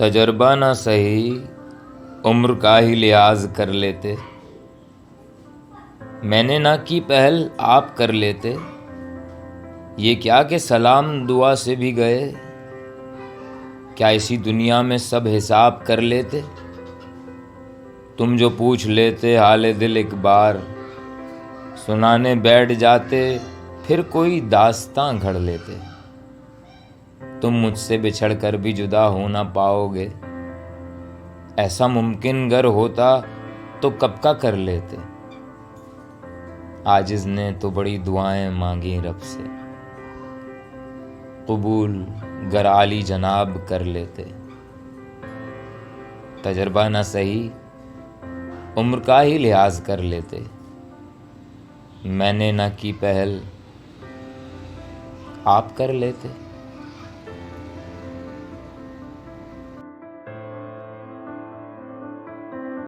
तजर्बा ना सही, उम्र का ही लिहाज कर लेते। मैंने ना की पहल, आप कर लेते। ये क्या कि सलाम दुआ से भी गए, क्या इसी दुनिया में सब हिसाब कर लेते। तुम जो पूछ लेते हाले दिल एक बार, सुनाने बैठ जाते फिर कोई दास्तां घड़ लेते। तुम मुझसे बिछड़ कर भी जुदा हो ना पाओगे, ऐसा मुमकिन गर होता तो कब का कर लेते। आजिज ने तो बड़ी दुआएं मांगी रब से, कबूल गर आली जनाब कर लेते। तजर्बा ना सही, उम्र का ही लिहाज कर लेते। मैंने ना की पहल, आप कर लेते।